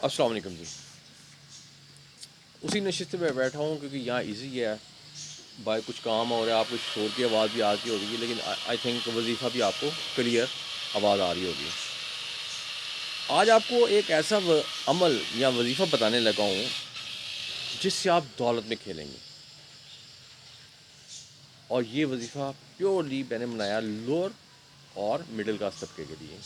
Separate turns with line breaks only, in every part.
السلام علیکم جی. اسی نشست میں بیٹھا ہوں کیونکہ یہاں ایزی ہے. بائی کچھ کام ہو رہا ہے, آپ کچھ شور کی آواز بھی آتی ہوگی, لیکن آئی تھنک وظیفہ بھی آپ کو کلیئر آواز آ رہی ہوگی. آج آپ کو ایک ایسا عمل یا وظیفہ بتانے لگا ہوں جس سے آپ دولت میں کھیلیں گے. اور یہ وظیفہ پیورلی میں نے بنایا لوور اور مڈل کلاس طبقے کے لیے.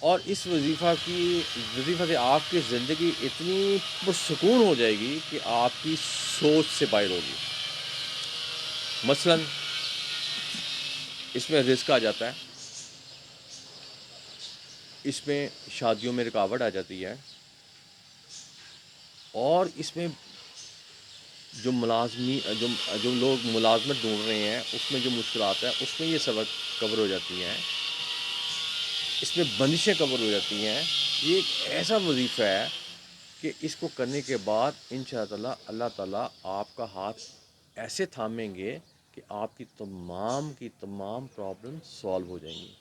اور اس وظیفہ سے آپ کی زندگی اتنی پرسکون ہو جائے گی کہ آپ کی سوچ سے باہر ہوگی. مثلا اس میں رزق آ جاتا ہے, اس میں شادیوں میں رکاوٹ آ جاتی ہے, اور اس میں جو لوگ ملازمت ڈھونڈ رہے ہیں اس میں جو مشکلات ہیں اس میں یہ سبق کور ہو جاتی ہیں, اس میں بندشیں کور ہو جاتی ہیں. یہ ایک ایسا وظیفہ ہے کہ اس کو کرنے کے بعد انشاءاللہ اللہ تعالیٰ آپ کا ہاتھ ایسے تھامیں گے کہ آپ کی تمام پرابلم سالو ہو جائیں گی.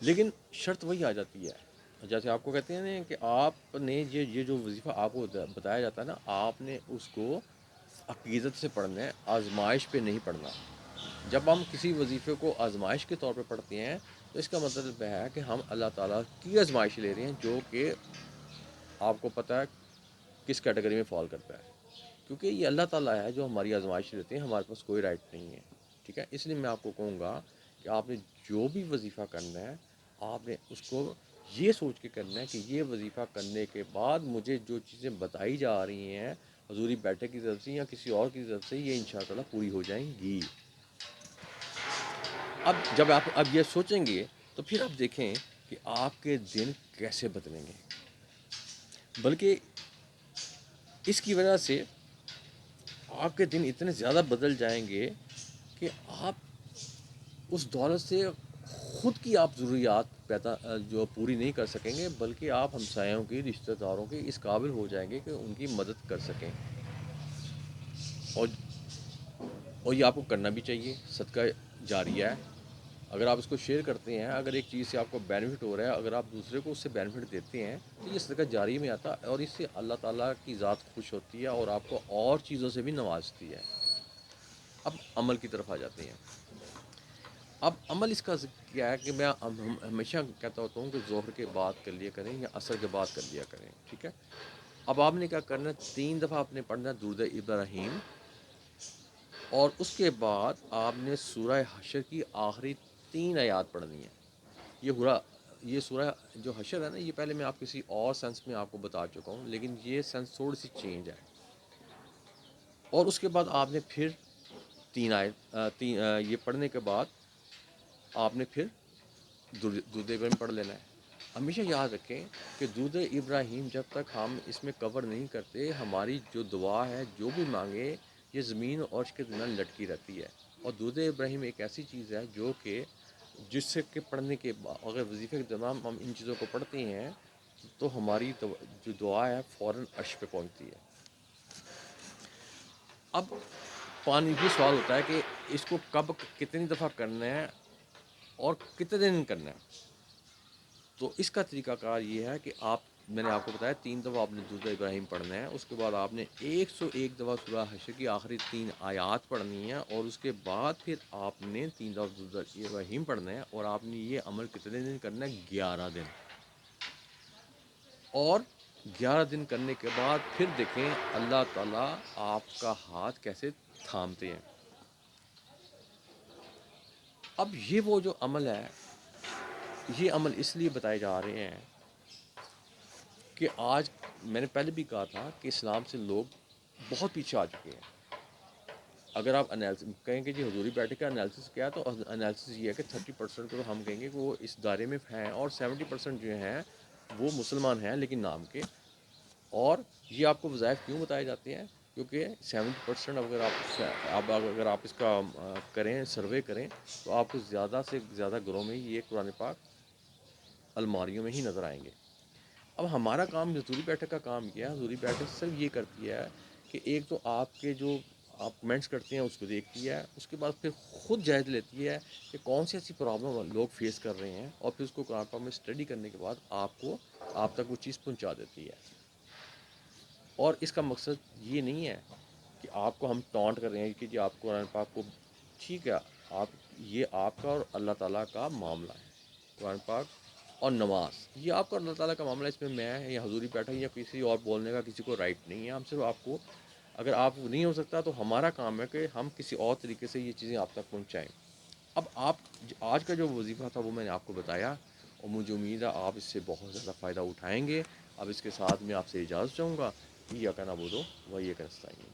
لیکن شرط وہی آ جاتی ہے, جیسے آپ کو کہتے ہیں نا کہ آپ نے یہ جو وظیفہ آپ کو بتایا جاتا ہے نا, آپ نے اس کو عقیدت سے پڑھنا ہے, آزمائش پہ نہیں پڑھنا. جب ہم کسی وظیفے کو آزمائش کے طور پہ پڑھتے ہیں تو اس کا مطلب ہے کہ ہم اللہ تعالیٰ کی آزمائش لے رہے ہیں, جو کہ آپ کو پتہ ہے کس کیٹیگری میں فال کرتا ہے. کیونکہ یہ اللہ تعالیٰ ہے جو ہماری آزمائش لیتے ہیں, ہمارے پاس کوئی رائٹ نہیں ہے. ٹھیک ہے, اس لیے میں آپ کو کہوں گا کہ آپ نے جو بھی وظیفہ کرنا ہے آپ نے اس کو یہ سوچ کے کرنا ہے کہ یہ وظیفہ کرنے کے بعد مجھے جو چیزیں بتائی جا رہی ہیں حضوری بیٹھک کی طرف سے یا کسی اور کی طرف سے, یہ انشاءاللہ پوری ہو جائیں گی. اب جب آپ یہ سوچیں گے تو پھر آپ دیکھیں کہ آپ کے دن کیسے بدلیں گے. بلکہ اس کی وجہ سے آپ کے دن اتنے زیادہ بدل جائیں گے کہ آپ اس دولت سے خود کی آپ ضروریات جو پوری نہیں کر سکیں گے, بلکہ آپ ہمسایوں کی, رشتہ داروں کی اس قابل ہو جائیں گے کہ ان کی مدد کر سکیں. اور یہ آپ کو کرنا بھی چاہیے, صدقہ جاریہ ہے. اگر آپ اس کو شیئر کرتے ہیں, اگر ایک چیز سے آپ کو بینیفٹ ہو رہا ہے, اگر آپ دوسرے کو اس سے بینیفٹ دیتے ہیں تو یہ صدقہ جاریہ میں آتا ہے, اور اس سے اللہ تعالیٰ کی ذات خوش ہوتی ہے اور آپ کو اور چیزوں سے بھی نوازتی ہے. اب عمل کی طرف آ جاتے ہیں. اب عمل اس کا کیا ہے کہ میں ہمیشہ کہتا ہوتا ہوں کہ ظہر کے بعد کر لیا کریں یا عصر کے بعد کر لیا کریں. ٹھیک ہے, اب آپ نے کیا کرنا ہے, 3 دفعہ آپ نے پڑھنا ہے درود ابراہیم, اور اس کے بعد آپ نے سورہ حشر کی آخری 3 آیات پڑھنی ہیں. یہ سورہ جو حشر ہے نا, یہ پہلے میں آپ کسی اور سینس میں آپ کو بتا چکا ہوں, لیکن یہ سینس تھوڑی سی چینج ہے. اور اس کے بعد آپ نے پھر 3 آیت یہ پڑھنے کے بعد آپ نے پھر درود ابراہیم پڑھ لینا ہے. ہمیشہ یاد رکھیں کہ درود ابراہیم جب تک ہم اس میں کور نہیں کرتے, ہماری جو دعا ہے جو بھی مانگے یہ زمین اور عرش کے درمیان لٹکی رہتی ہے. اور درود ابراہیم ایک ایسی چیز ہے جو کہ جس سے کہ پڑھنے کے بعد اگر وظیفے کے دوران ہم ان چیزوں کو پڑھتے ہیں تو ہماری جو دعا ہے فوراً عرش پہ پہنچتی ہے. اب یہ سوال ہوتا ہے کہ اس کو کب کتنی دفعہ کرنا ہے اور کتنے دن کرنا ہے. تو اس کا طریقہ کار یہ ہے کہ میں نے آپ کو بتایا 3 دفعہ آپ نے درود ابراہیم پڑھنا ہے, اس کے بعد آپ نے 101 دفعہ سورہ حشر کی آخری 3 آیات پڑھنی ہیں, اور اس کے بعد پھر آپ نے 3 دفعہ درود ابراہیم پڑھنا ہے. اور آپ نے یہ عمل کتنے دن کرنا ہے, 11 دن. اور 11 دن کرنے کے بعد پھر دیکھیں اللہ تعالیٰ آپ کا ہاتھ کیسے تھامتے ہیں. اب یہ وہ جو عمل ہے, یہ عمل اس لیے بتائے جا رہے ہیں کہ آج میں نے پہلے بھی کہا تھا کہ اسلام سے لوگ بہت پیچھے آ چکے ہیں. اگر آپ کہیں کہ جی حضوری بیٹھک کا انالیسس کیا, تو انالیسس یہ ہے کہ 30% کو تو ہم کہیں گے کہ وہ اس دائرے میں ہیں, اور 70% جو ہیں وہ مسلمان ہیں لیکن نام کے. اور یہ آپ کو وظائف کیوں بتائے جاتے ہیں, کیونکہ 70% اگر آپ اس کا کریں سروے کریں تو آپ کو زیادہ سے زیادہ گھروں میں یہ قرآن پاک الماریوں میں ہی نظر آئیں گے. اب ہمارا کام حضوری بیٹھک کا کام کیا ہے, حضوری بیٹھک صرف یہ کرتی ہے کہ ایک تو آپ کے جو آپ کمنٹس کرتے ہیں، اس کو دیکھتی ہے، اس کے بعد پھر خود جائزہ لیتی ہے کہ کون سی ایسی پرابلم لوگ فیس کر رہے ہیں، اور پھر اس کو قرآن پاک میں اسٹڈی کرنے کے بعد آپ تک وہ چیز پہنچا دیتی ہے۔ اور اس کا مقصد یہ نہیں ہے کہ آپ کو ہم ٹانٹ کر رہے ہیں کہ جی آپ قرآن پاک کو، ٹھیک ہے، آپ یہ آپ کا اور اللہ تعالیٰ کا معاملہ ہے، قرآن پاک اور نماز یہ آپ کا اللہ تعالیٰ کا معاملہ ہے، اس میں میں یا حضوری بیٹھا یا کسی اور بولنے کا کسی کو رائٹ نہیں ہے۔ ہم صرف آپ کو، اگر آپ نہیں ہو سکتا تو ہمارا کام ہے کہ ہم کسی اور طریقے سے یہ چیزیں آپ تک پہنچائیں۔ اب آپ، آج کا جو وظیفہ تھا وہ میں نے آپ کو بتایا، اور مجھے امید ہے آپ اس سے بہت زیادہ فائدہ اٹھائیں گے۔ اب اس کے ساتھ میں آپ سے اجازت چاہوں گا، یا کا نعبدو و ایاک نستعین۔